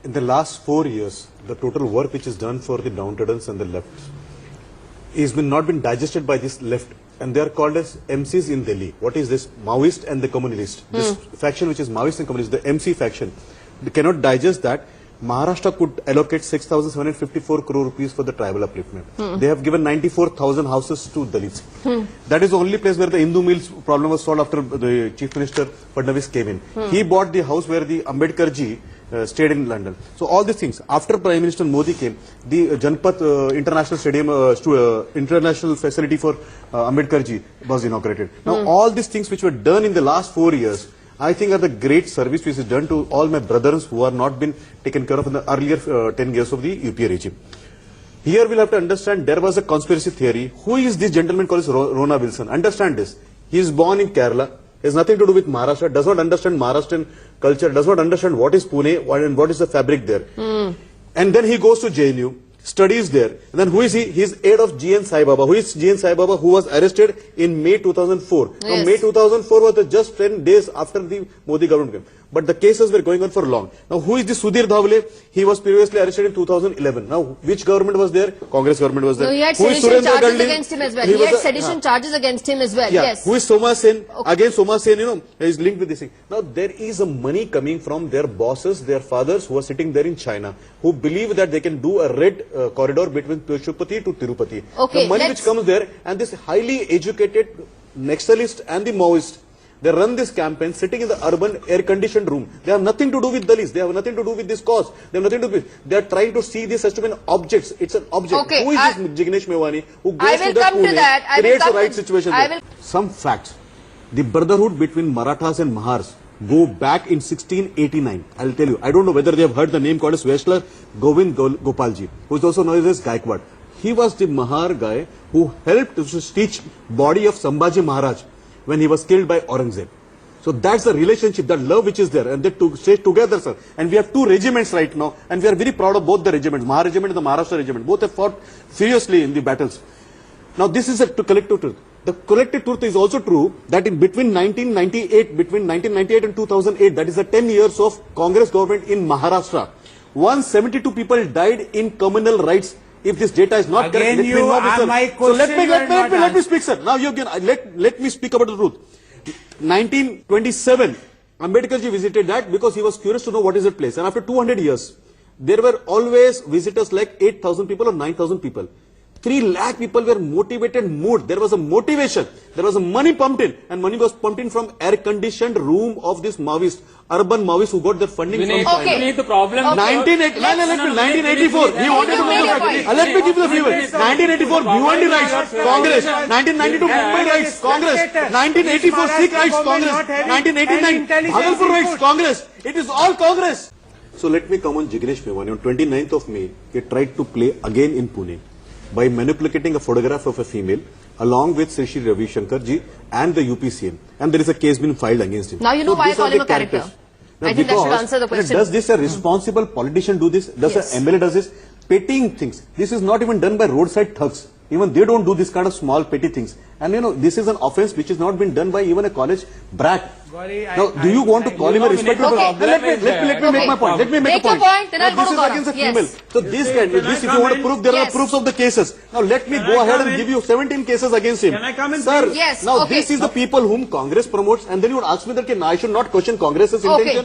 in the last 4 years, the total work which is done for the downtrodden and the left is not been digested by this left, and they are called as MCs in Delhi. What is this? Maoist and the communist. This faction which is Maoist and communist, the MC faction, they cannot digest that Maharashtra could allocate 6,754 crore rupees for the tribal upliftment. They have given 94,000 houses to Dalits. That is the only place where the Hindu Mills problem was solved after the Chief Minister Fadnavis came in. He bought the house where the Ambedkar ji stayed in London. So all these things. After Prime Minister Modi came, the Janpath International Stadium, international facility for Ambedkar ji was inaugurated. Now all these things which were done in the last 4 years, I think are the great service which is done to all my brothers who are not been taken care of in the earlier 10 years of the UPA regime. Here we'll have to understand there was a conspiracy theory. Who is this gentleman called Rona Wilson? Understand this. He is born in Kerala. Has nothing to do with Maharashtra. Does not understand Maharashtrian culture. Does not understand what is Pune and what is the fabric there. And then he goes to JNU, studies there. And then who is he? He is aide of GN Sai Baba. Who is GN Sai Baba? Who was arrested in May 2004. Yes. Now May 2004 was just 10 days after the Modi government came. But the cases were going on for long. Now who is this Sudhir Dhavale? He was previously arrested in 2011. Now which government was there? Congress government was there. No, he had sedition charges against him as well. He had sedition charges against him as well. Yeah. Yes. Who is Soma Sen? Okay. Again Soma Sen, is linked with this thing. Now there is a money coming from their bosses, their fathers who are sitting there in China, who believe that they can do a red corridor between Tiruchupati to Tirupati. Okay, the money which comes there, and this highly educated Naxalist and the Maoist, they run this campaign sitting in the urban air-conditioned room. They have nothing to do with Dalits. They have nothing to do with this cause. They have nothing to do with. They are trying to see this as to be an object. It's an object. Okay, who is this Jignesh Mewani who goes to the Pune, creates a right situation there? Some facts. The brotherhood between Marathas and Mahars go back in 1689. I'll tell you. I don't know whether they have heard the name called as Vaishlar Govind Gopalji, who is also known as Gaikwad. He was the Mahar guy who helped to stitch body of Sambhaji Maharaj when he was killed by Aurangzeb. So that's the relationship, that love which is there, and they stay together, sir. And we have 2 regiments right now, and we are very proud of both the regiments, Mahar Regiment and the Maharashtra Regiment. Both have fought furiously in the battles. Now this is a collective truth. The collective truth is also true that in between 1998 and 2008, that is the 10 years of Congress government in Maharashtra, 172 people died in communal rights. If this data is not correct, let me know this, sir. So let me speak, sir. Now you can let me speak about the truth. 1927, Ambedkar ji visited that because he was curious to know what is that place. And after 200 years, there were always visitors like 8,000 people or 9,000 people. 3 lakh people were motivated, moved. There was a motivation. There was a money pumped in, and money was pumped in from air-conditioned room of this Maoist, urban Maoist who got their funding from China. Okay. The problem. 1984. He wanted to make a fact. Let me give you the fever. 1984, Bhiwandi Rights, Congress. 1992, Mumbai Rights, Congress. 1984, Sikh Rights, Congress. 1989, Bhagalpur Rights, Congress. It is all Congress. So let me come on Jignesh Mewani. On 29th of May, he tried to play again in Pune by manipulating a photograph of a female along with Sri Sri Ravi Shankar ji and the UPCM. And there is a case been filed against him. Now you know why I call him a character. Now, I think that should answer the question. Does this a responsible politician do this? Does an MLA does this? Petting things. This is not even done by roadside thugs. Even they don't do this kind of small petty things. And this is an offense which has not been done by even a college brat. Gaurie, now, do you want to call him a respectable? Let me make my point. Let me make a point. Then I'll this go is Gaurav. against a female. So this if you want to prove, there are proofs of the cases. Now let me go ahead and give you 17 cases against him. Can I come in? Sir, yes. Now this is the people whom Congress promotes, and then you would ask me that I should not question Congress's intention.